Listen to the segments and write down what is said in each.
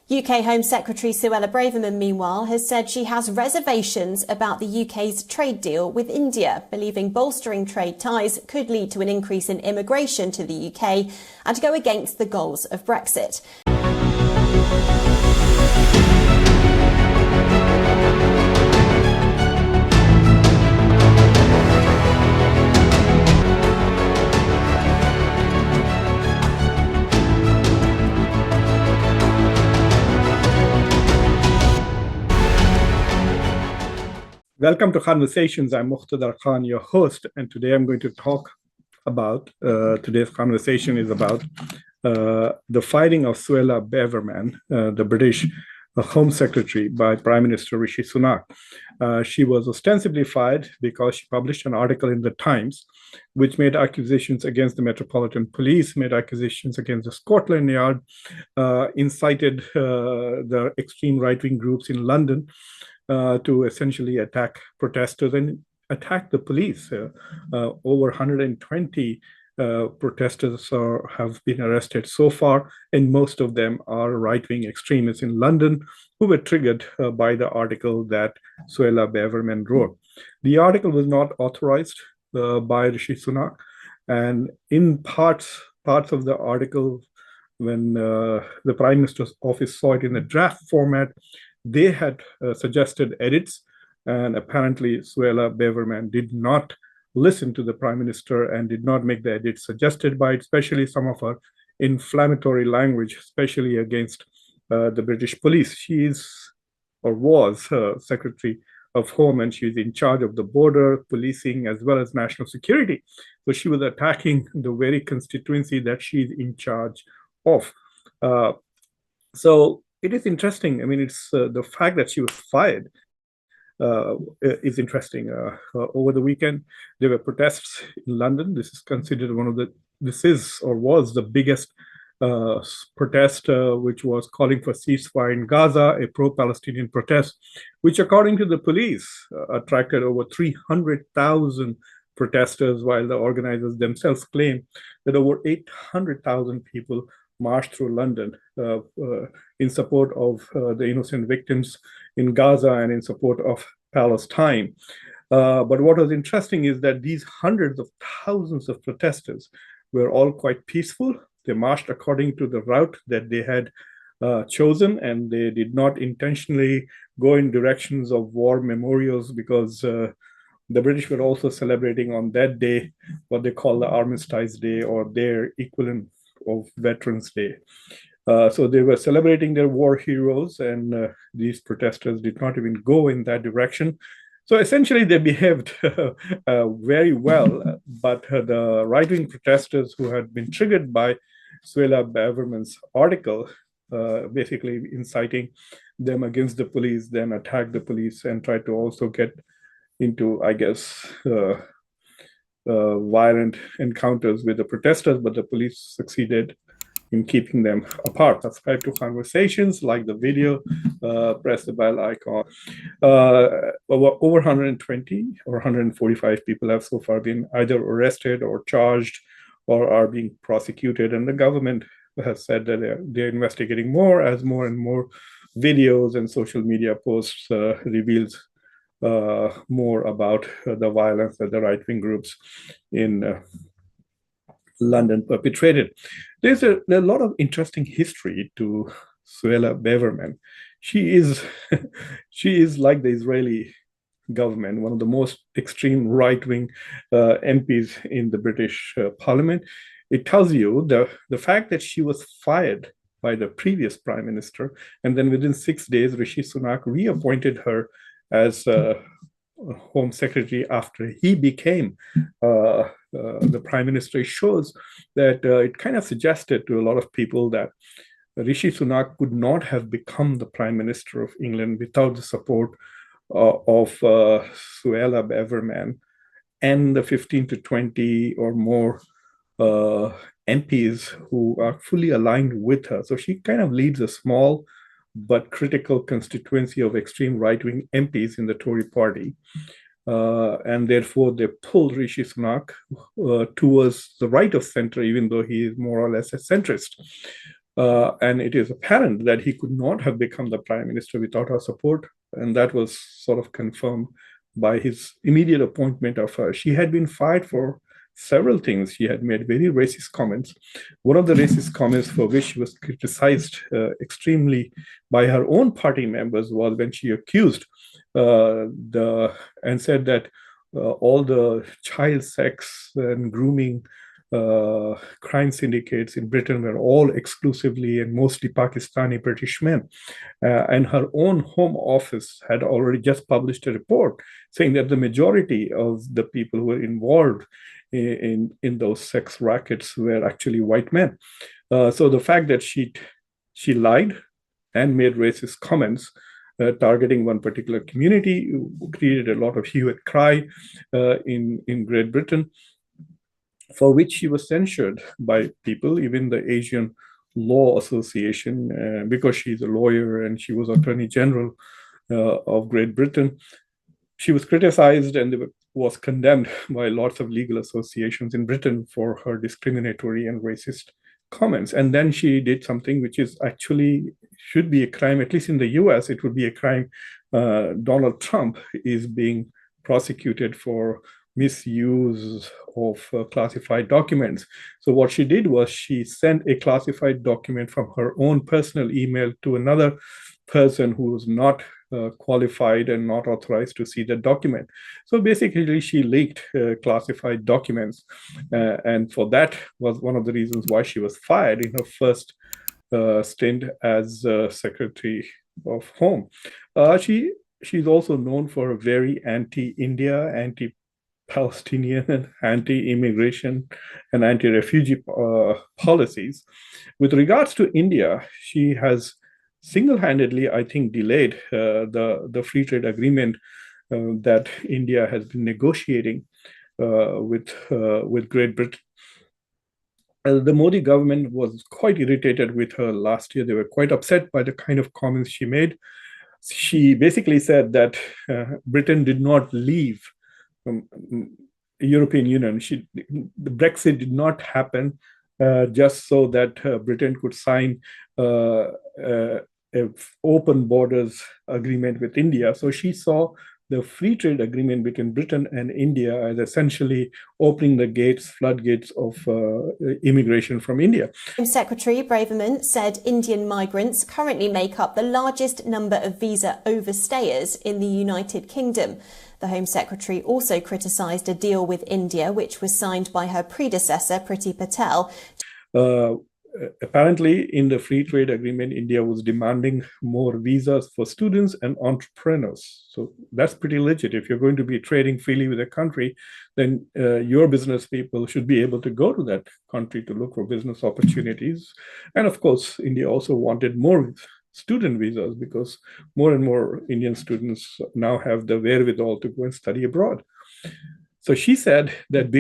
UK Home Secretary Suella Braverman, meanwhile, has said she has reservations about the UK's trade deal with India, believing bolstering trade ties could lead to an increase in immigration to the UK and go against the goals of Brexit. Welcome to Khanversations. I'm Muqtedar, your host, and today I'm going to talk about, today's conversation is about the firing of Suella Braverman, the British Home Secretary, by Prime Minister Rishi Sunak. She was ostensibly fired because she published an article in the Times which made accusations against the Metropolitan Police, made accusations against the Scotland Yard, incited the extreme right-wing groups in London to essentially attack protesters and attack the police. Over 120 protesters have been arrested so far, and most of them are right-wing extremists in London who were triggered by the article that Suella Braverman wrote. The article was not authorized by Rishi Sunak, and in parts of the article, when the Prime Minister's office saw it in a draft format, they had suggested edits, and apparently Suella Braverman did not listen to the Prime Minister and did not make the edits suggested by it, especially some of her inflammatory language, especially against the British police. She is, or was, Secretary of Home, and she's in charge of the border, policing, as well as national security. So she was attacking the very constituency that she's in charge of. So it is interesting. I mean, it's the fact that she was fired is interesting. Over the weekend, there were protests in London. This is considered was the biggest protest, which was calling for ceasefire in Gaza, a pro-Palestinian protest, which, according to the police, attracted over 300,000 protesters, while the organizers themselves claim that over 800,000 people marched through London in support of the innocent victims in Gaza and in support of Palestine. But what was interesting is that these hundreds of thousands of protesters were all quite peaceful. They marched according to the route that they had chosen, and they did not intentionally go in directions of war memorials, because the British were also celebrating on that day what they call the Armistice Day, or their equivalent of Veterans Day. So they were celebrating their war heroes, and these protesters did not even go in that direction. So essentially, they behaved very well, but the right-wing protesters who had been triggered by Suella Braverman's article, basically inciting them against the police, then attacked the police and tried to also get into, I guess, violent encounters with the protesters, but the police succeeded in keeping them apart. Subscribe to Khanversations, like the video, press the bell icon. Over 120 or 145 people have so far been either arrested or charged or are being prosecuted, and the government has said that they're investigating more as more and more videos and social media posts reveals more about the violence that the right-wing groups in London perpetrated. There's a lot of interesting history to Suella Braverman. She is like the Israeli government, one of the most extreme right-wing MPs in the British Parliament. It tells you the fact that she was fired by the previous prime minister, and then within 6 days, Rishi Sunak reappointed her as Home Secretary after he became the Prime Minister. It shows that it kind of suggested to a lot of people that Rishi Sunak could not have become the Prime Minister of England without the support of Suella Braverman and the 15 to 20 or more MPs who are fully aligned with her. So she kind of leads a small but critical constituency of extreme right-wing MPs in the Tory party. And therefore, they pulled Rishi Sunak towards the right of center, even though he is more or less a centrist. And it is apparent that he could not have become the prime minister without her support. And that was sort of confirmed by his immediate appointment of her. She had been fired for several things. She had made very racist comments. One of the racist comments for which she was criticized extremely by her own party members was when she accused and said that all the child sex and grooming crime syndicates in Britain were all exclusively and mostly Pakistani British men. And her own home office had already just published a report saying that the majority of the people who were involved in those sex rackets were actually white men. So the fact that she lied and made racist comments targeting one particular community created a lot of hue and cry in Great Britain, for which she was censured by people, even the Asian Law Association, because she's a lawyer and she was Attorney General of Great Britain. She was criticized and was condemned by lots of legal associations in Britain for her discriminatory and racist comments. And then she did something which is actually should be a crime, at least in the US, it would be a crime. Donald Trump is being prosecuted for misuse of classified documents. So what she did was she sent a classified document from her own personal email to another person who was not qualified and not authorized to see the document. So basically, she leaked classified documents, and for that was one of the reasons why she was fired in her first stint as Secretary of Home. She's also known for a very anti-India, anti-Palestinian, anti-immigration, and anti-refugee policies. With regards to India, she has single-handedly, I think, delayed the free trade agreement that India has been negotiating with Great Britain. The Modi government was quite irritated with her last year. They were quite upset by the kind of comments she made. She basically said that Britain did not leave European Union. The Brexit did not happen just so that Britain could sign an open borders agreement with India. So she saw the free trade agreement between Britain and India as essentially opening the floodgates of immigration from India. Home Secretary Braverman said Indian migrants currently make up the largest number of visa overstayers in the United Kingdom. The Home Secretary also criticised a deal with India, which was signed by her predecessor, Priti Patel. Apparently, in the free trade agreement, India was demanding more visas for students and entrepreneurs. So that's pretty legit. If you're going to be trading freely with a country, then your business people should be able to go to that country to look for business opportunities. And of course, India also wanted more student visas because more and more Indian students now have the wherewithal to go and study abroad. So she said that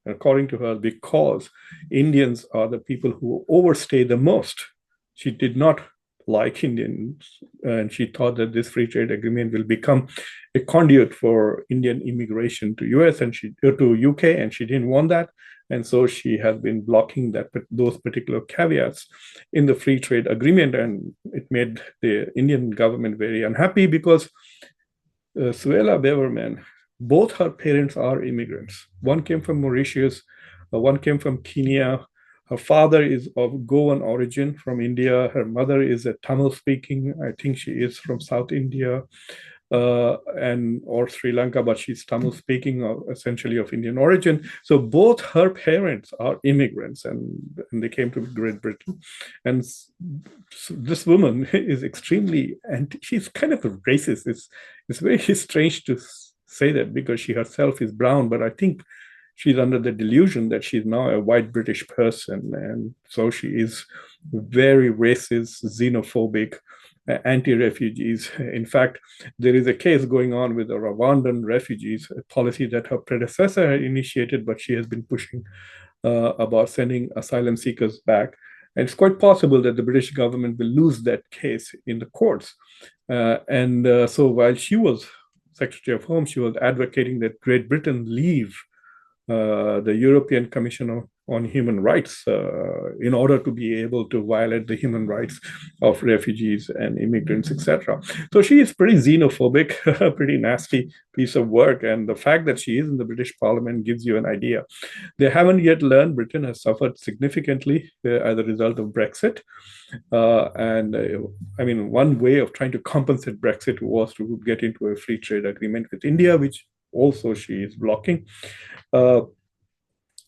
according to her, because Indians are the people who overstay the most, she did not like Indians, and she thought that this free trade agreement will become a conduit for Indian immigration to US and to UK, and she didn't want that. And so she has been blocking those particular caveats in the free trade agreement, and it made the Indian government very unhappy because Suella Braverman, both her parents are immigrants. One came from Mauritius, one came from Kenya. Her father is of Goan origin from India. Her mother is a Tamil speaking. I think she is from South India or Sri Lanka, but she's Tamil speaking, essentially of Indian origin. So both her parents are immigrants, and they came to Great Britain. And this woman is extremely, and she's kind of a racist. It's very strange to say that because she herself is brown, but I think she's under the delusion that she's now a white British person. And so she is very racist, xenophobic, anti-refugees. In fact, there is a case going on with the Rwandan refugees, a policy that her predecessor had initiated, but she has been pushing about sending asylum seekers back. And it's quite possible that the British government will lose that case in the courts. So while she was Secretary of Home, she was advocating that Great Britain leave the European Commission on human rights in order to be able to violate the human rights of refugees and immigrants, etc. So she is pretty xenophobic, a pretty nasty piece of work. And the fact that she is in the British Parliament gives you an idea. They haven't yet learned Britain has suffered significantly as a result of Brexit. I mean, one way of trying to compensate Brexit was to get into a free trade agreement with India, which also she is blocking.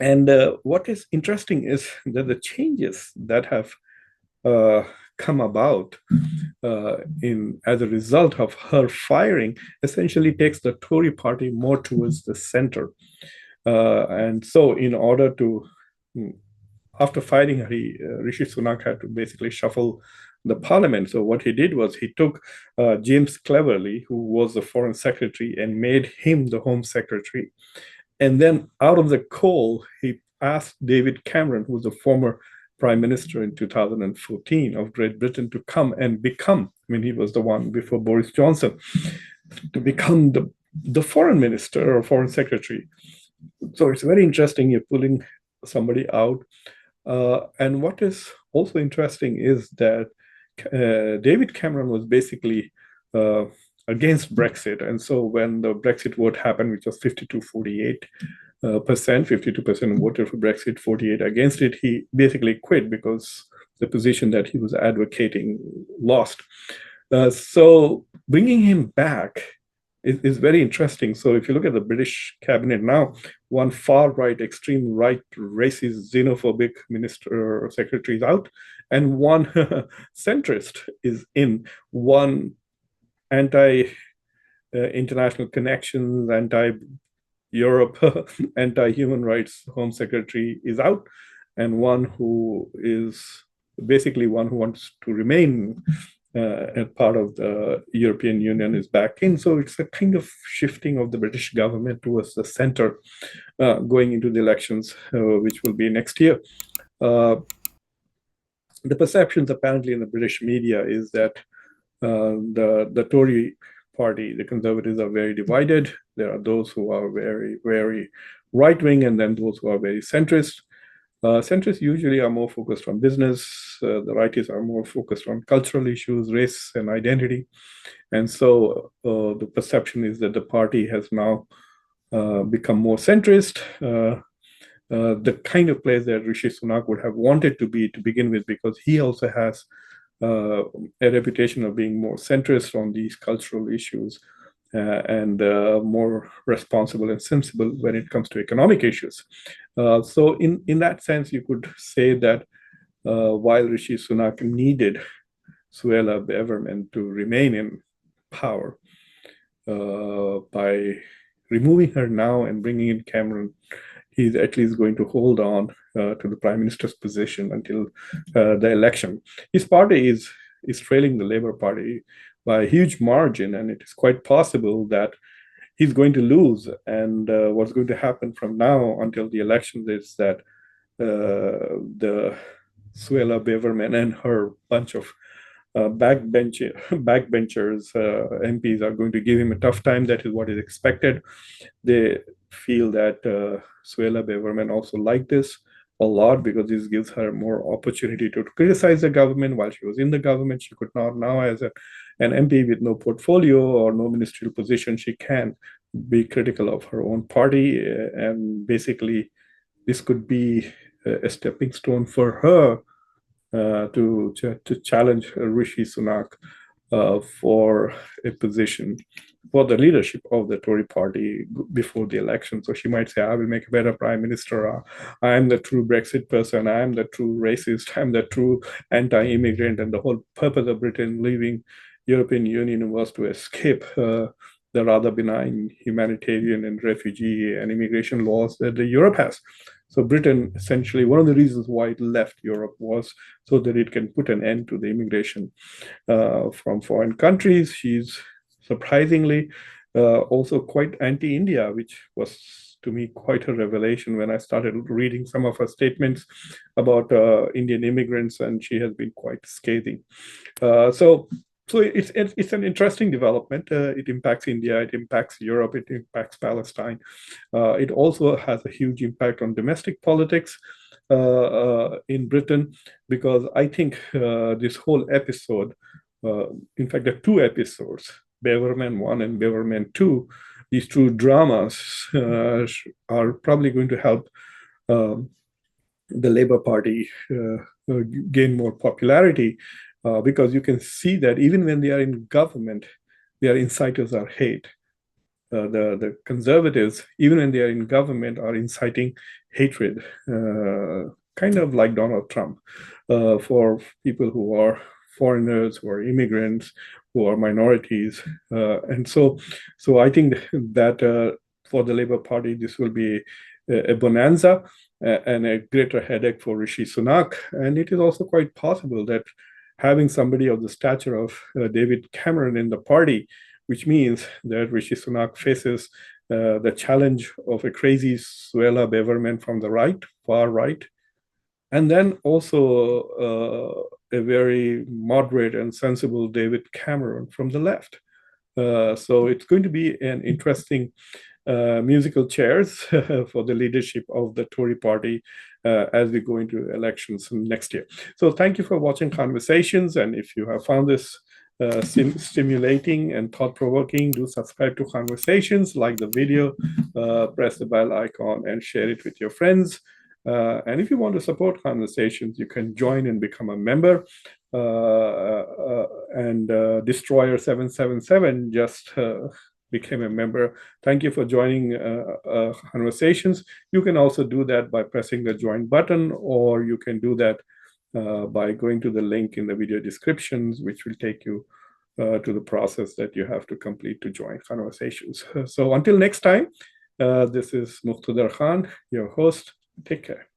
What is interesting is that the changes that have come about as a result of her firing essentially takes the Tory party more towards the center. And so in order to, after firing her, Rishi Sunak had to basically shuffle the parliament. So what he did was he took James Cleverly, who was the foreign secretary, and made him the home secretary. And then out of the coal, he asked David Cameron, who was a former prime minister in 2014 of Great Britain, to come and become, I mean, he was the one before Boris Johnson, to become the foreign minister or foreign secretary. So it's very interesting. You're pulling somebody out. And what is also interesting is that David Cameron was basically against Brexit. And so when the Brexit vote happened, which was 52-48%, 52% voted for Brexit, 48 against it, he basically quit because the position that he was advocating lost. So bringing him back is very interesting. So if you look at the British cabinet now, one far right, extreme right, racist, xenophobic minister or secretary is out, and one centrist is in. One anti-international connections, anti-Europe, anti-human rights home secretary is out, and one who is basically one who wants to remain as part of the European Union is back in. So it's a kind of shifting of the British government towards the center going into the elections, which will be next year. The perceptions apparently in the British media is that the Tory party, the Conservatives, are very divided. There are those who are very, very right-wing, and then those who are very centrist. Centrists usually are more focused on business. The righties are more focused on cultural issues, race, and identity. And so the perception is that the party has now become more centrist. The kind of place that Rishi Sunak would have wanted to be to begin with, because he also has a reputation of being more centrist on these cultural issues and more responsible and sensible when it comes to economic issues. So in that sense, you could say that while Rishi Sunak needed Suella Braverman to remain in power, by removing her now and bringing in Cameron, he's at least going to hold on to the prime minister's position until the election. His party is trailing the Labour Party by a huge margin, and it is quite possible that he's going to lose. And what's going to happen from now until the election is that the Suella Braverman and her bunch of backbenchers, MPs, are going to give him a tough time. That is what is expected. They feel that Suella Braverman also liked this a lot because this gives her more opportunity to criticize the government. While she was in the government, she could not. Now, as an MP with no portfolio or no ministerial position, she can be critical of her own party. And basically, this could be a stepping stone for her to challenge Rishi Sunak for a position for the leadership of the Tory party before the election. So she might say, I will make a better prime minister. I am the true Brexit person. I am the true racist. I'm the true anti-immigrant. And the whole purpose of Britain leaving European Union was to escape the rather benign humanitarian and refugee and immigration laws that Europe has. So Britain, essentially, one of the reasons why it left Europe was so that it can put an end to the immigration from foreign countries. She's surprisingly also quite anti-India, which was to me quite a revelation when I started reading some of her statements about Indian immigrants, and she has been quite scathing. So it's an interesting development. It impacts India, it impacts Europe, it impacts Palestine. It also has a huge impact on domestic politics. in Britain, because I think this whole episode, in fact, the two episodes, Braverman 1 and Braverman 2, these two dramas are probably going to help the Labour Party gain more popularity, because you can see that even when they are in government, their inciters are hate. The Conservatives, even when they are in government, are inciting hatred, kind of like Donald Trump, for people who are foreigners, who are immigrants, who are minorities. And so I think that for the Labour Party, this will be a bonanza and a greater headache for Rishi Sunak. And it is also quite possible that having somebody of the stature of David Cameron in the party, which means that Rishi Sunak faces the challenge of a crazy Suella Braverman from the right, far right, and then also a very moderate and sensible David Cameron from the left. So it's going to be an interesting musical chairs for the leadership of the Tory party as we go into elections next year. So thank you for watching Khanversations, and if you have found this stimulating and thought-provoking, do subscribe to Khanversations, like the video, press the bell icon, and share it with your friends. And if you want to support Khanversations, you can join and become a member. Destroyer 777 just became a member. Thank you for joining Khanversations. You can also do that by pressing the join button, or you can do that by going to the link in the video descriptions, which will take you to the process that you have to complete to join Khanversations. So until next time, this is Muqtedar Khan, your host. Take care.